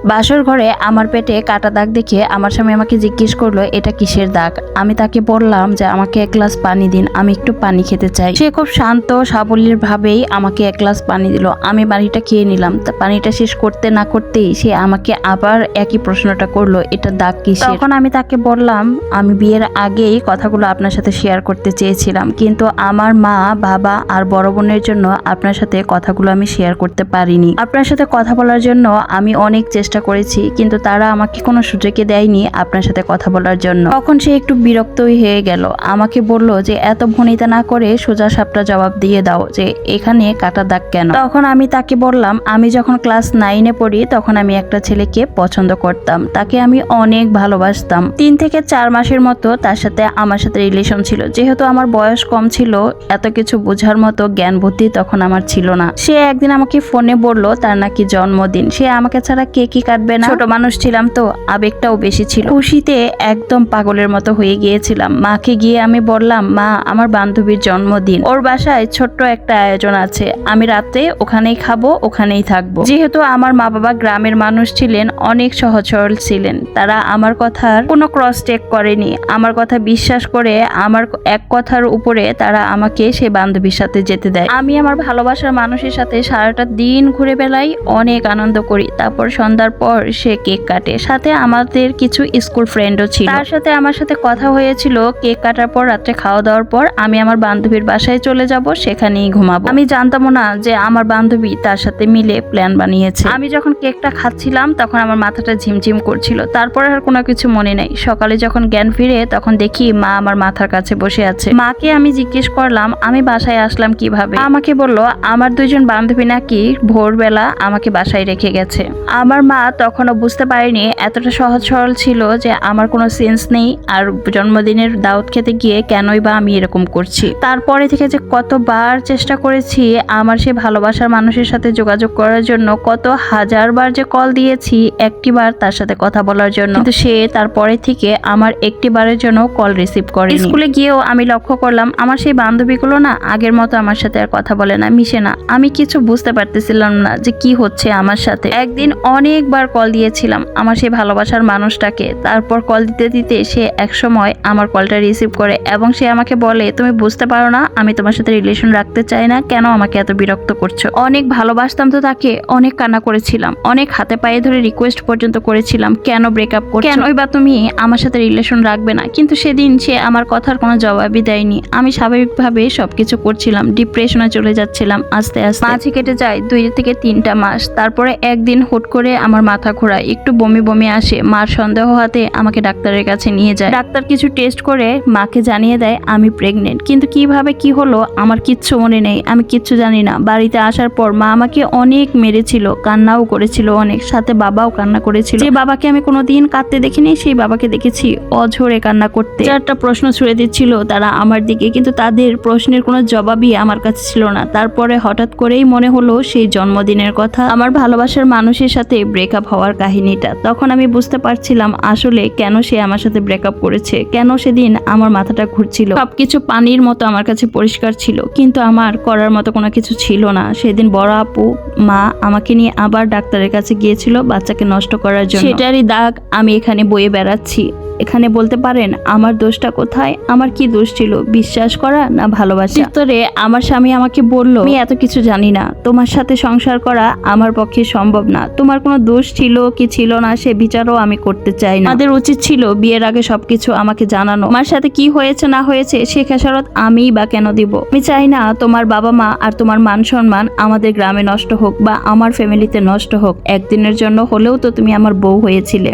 বাসর ঘরে আমার পেটে কাটা দাগ দেখে আমার স্বামী আমাকে জিজ্ঞেস করলো এটা কিসের দাগ। আমি তাকে বললাম যে আমাকে এক গ্লাস পানি দিন, আমি একটু পানি খেতে চাই। সে খুব শান্ত সাবলীল ভাবেই আমাকে এক গ্লাস পানি দিল। আমি পানিটা খেয়ে নিলাম। তা পানিটা শেষ করতে না করতেই সে আমাকে আবার একই প্রশ্নটা করলো এটা দাগ কিসের। তখন আমি তাকে বললাম আমি বিয়ের আগেই কথাগুলো আপনার সাথে শেয়ার করতে চেয়েছিলাম, কিন্তু আমার মা বাবা আর বড় বোনের জন্য আপনার সাথে কথাগুলো আমি শেয়ার করতে পারিনি। আপনার সাথে কথা বলার জন্য আমি অনেক চেষ্টা করেছি, কিন্তু তারা আমাকে কোনো সুযোগই দেয়নি আপনার সাথে কথা বলার জন্য। তখন সে একটু বিরক্তই হয়ে গেল। আমাকে বলল যে এত ভনিতা না করে সোজা সাপটা জবাব দিয়ে দাও যে এখানে কাটা দাগ কেন। তখন আমি তাকে বললাম আমি যখন ক্লাস 9-এ পড়ি তখন আমি একটা ছেলেকে পছন্দ করতাম, তাকে আমি অনেক ভালোবাসতাম। 3 থেকে 4 মাসের মতো তার সাথে আমার সাথে রিলেশন ছিল। যেহেতু আমার বয়স কম ছিল, এত কিছু বোঝার মতো জ্ঞান বুদ্ধি তখন আমার ছিল না। সে একদিন আমাকে ফোনে বলল তার নাকি জন্মদিন, সে আমাকে ছাড়া কেকই কাটবে না। ছোট মানুষ ছিলাম তো, আবেগটাও বেশি ছিল। খুশিতে একদম পাগলের মতো হয়ে গিয়েছিলাম। মাকে গিয়ে আমি বললাম মা আমার বান্ধবীর জন্মদিন, ওর বাসায় ছোট্ট একটা আয়োজন আছে, আমি রাতে ওখানেই খাবো, ওখানেই থাকবো। যেহেতু আমার মা বাবা গ্রামের মানুষ ছিলেন, অনেক সহজ সরল ছিলেন, তারা আমার কথার কোনো ক্রস চেক করেনি। আমার কথা বিশ্বাস করে আমার এক কথার উপরে তারা আমাকে সে বান্ধবীর সাথে যেতে দেয়। আমি আমার ভালোবাসার মানুষের সাথে সারাটা দিন ঘুরে বেড়াই, অনেক আনন্দ করি। তারপর সন্ধ্যার পর সে কেক কাটে, সাথে আমাদের কিছু স্কুল ফ্রেন্ডও ছিল। তার সাথে আমার সাথে কথা হয়েছিল কেক কাটার পর রাত্রে খাওয়া দাওয়ার পর আমি আমার বান্ধবীর বাসায় চলে যাব, সেখানেই ঘুমাবো। আমি জানতামও না যে আমার বান্ধবী তার সাথে মিলে প্ল্যান বানিয়েছে। আমি যখন কেকটা খাচ্ছিলাম তখন আমার মাথাটা ঝিমঝিম করছিল। তারপর আর কোনো কিছু মনে নেই। সকালে যখন জ্ঞান ফিরে তখন দেখি মা আমার মাথার কাছে বসে আছে। মাকে আমি জিজ্ঞেস করলাম আমি বাসায় আসলাম কিভাবে। আমাকে বলল আমার 2জন বান্ধবী নাকি ভোরবেলা আমাকে বাসায় রেখে গেছে। আমার মা তখনও বুঝতে পারেনি, এতটা সহজ সরল ছিল যে আমার কোনো সেন্স নেই আর জন্মদিনের দাওয়াত খেতে গিয়ে কেনই বা আমি এরকম করছি। তারপরে থেকে যে কতবার চেষ্টা করেছি আমার সে ভালোবাসার মানুষের সাথে যোগাযোগ করার জন্য, কত হাজারবার যে কল দিয়েছি একটিবার তার সাথে কথা বলার জন্য, কিন্তু সে তারপরে থেকে আমার একটিবারের জন্য কল রিসিভ করে। স্কুলে গিয়েও আমি লক্ষ্য করলাম আমার সেই বান্ধবীগুলো না আগের মতো আমার সাথে আর কথা বলে না, মিশে না। আমি কিছু বুঝতে পারতেছিলাম না যে কি হচ্ছে আমার সাথে। একদিন অনেকবার কল দিয়েছিলাম আমার সেই ভালোবাসার মানুষটাকে। তারপর কল দিতে দিতে সে একসময় আমার কলটা রিসিভ করে এবং সে আমাকে বলে তুমি বুঝতে পারো না আমি তোমার সাথে রিলেশন রাখতে চাই না, কেন আমাকে এত বিরক্ত করছো। অনেক ভালোবাসতাম তো তাকে, অনেক কান্না করেছিলাম, অনেক হাতে পায়ে ধরে রিকোয়েস্ট পর্যন্ত করেছিলাম কেন ব্রেকআপ করছো, কেনই বা তুমি আমার সাথে রিলেশন রাখবে না। কিন্তু সেদিন সে আমার কথার কোনো জবাবই দেয়নি। আমি স্বাভাবিকভাবে সবকিছু করছিলাম, ডিপ্রেশনে চলে যাচ্ছিলাম। আস্তে আস্তে মাঝে কেটে যায় 2 থেকে 3টা মাস। তারপরে একদিন হুট করে আমার মাথা ঘোরায়, একটু বমি বমি আসে। মার সন্দেহ হাতে আমাকে ডাক্তারের কাছে নিয়ে যায়। ডাক্তার কিছু টেস্ট করে মাকে জানিয়ে দেয় আমি প্রেগনেন্ট। কিন্তু কিভাবে কি হলো আমার কিচ্ছু মনে নেই, আমি কিচ্ছু জানি না। বাড়িতে আসার পর মা আমাকে অনেক মেরেছিল, কান্নাও করেছিল অনেক, সাথে বাবাও কান্না করেছিল। যে বাবাকে আমি কোনোদিন কাঁদতে দেখিনি সেই বাবাকে দেখেছি অঝরে কান্না করতে। 4টা প্রশ্ন ছুড়ে দিচ্ছিল তারা আমার দিকে, কিন্তু তাদের প্রশ্নের কোনো জবাবই আমার কাছে ছিল না। তারপরে হঠাৎ করেই মনে হলো সেই জন্মদিনের কথা, আমার ভালোবাসার মানুষের সাথে ব্রেকআপ হওয়ার কাহিনীটা। তখন আমি বুঝতে পারছিলাম আসলে কেন সে আমার সাথে ব্রেকআপ করেছে, কেন সেদিন আমার মাথাটা ঘুরছিল। সবকিছু পানির মতো আমার কাছে পরিষ্কার ছিল, কিন্তু আমার করার মতো কোনো কিছু ছিল না। সেদিন বড় আপু মা আমাকে নিয়ে আবার ডাক্তারের কাছে গিয়েছিল বাচ্চাকে নষ্ট করার জন্য। সেটারই দাগ আমি এখানে বয়ে বেড়াচ্ছি। এখানে বলতে পারেন আমার দোষটা কোথায়, আমার কি দোষ ছিল, বিশ্বাস করা না ভালোবাসা। উত্তরে আমার স্বামী আমাকে বলল আমি এত কিছু জানি না, তোমার সাথে সংসার করা আমার পক্ষে সম্ভব না, তোমার কোনো দোষ ছিল কি ছিল না সে বিচারও আমি করতে চাই না। আমাদের উচিত ছিল বিয়ের আগে সবকিছু আমাকে জানানো। আমার সাথে কি হয়েছে না হয়েছে সে খেসারত আমিই বা কেন দিব। আমি চাই না তোমার বাবা মা আর তোমার মান সম্মান আমাদের গ্রামে নষ্ট হোক বা আমার ফ্যামিলিতে নষ্ট হোক। একদিনের জন্য হলেও তো তুমি আমার বউ হয়েছিলে,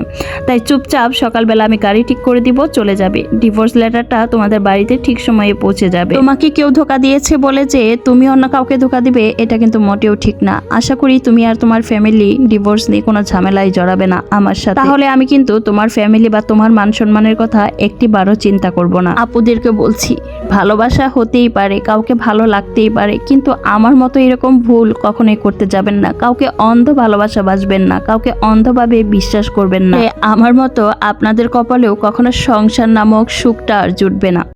তাই চুপচাপ সকালবেলা আমি গাড়ি ঠিক করে দিব, চলে যাবে। ডিভোর্স লেটারটা তোমাদের বাড়িতে ঠিক সময়ে পৌঁছে যাবে। তোমাকে কেউ ধোকা দিয়েছে বলে যে তুমি অন্য কাউকে ধোকা দিবে এটা কিন্তু মোটেও ঠিক না। আশা করি তুমি আর তোমার ফ্যামিলি ডিভোর্স নিয়ে কোনো ঝামেলায় জড়াবে না আমার সাথে, তাহলে আমি কিন্তু তোমার ফ্যামিলি বা তোমার মান সম্মানের কথা একটিবারও চিন্তা করব না। আপুদেরকে বলছি ভালোবাসা হতেই পারে, কাউকে ভালো লাগতেই পারে, কিন্তু আমার মতো এরকম ভুল কখনোই করতে যাবেন না। কাউকে অন্ধ ভালোবাসা বাসবেন না, কাউকে অন্ধভাবে বিশ্বাস করবেন না। আমার মতো আপনাদের কপালেও কখনো সংসার নামক সুখটা আর জুটবে না।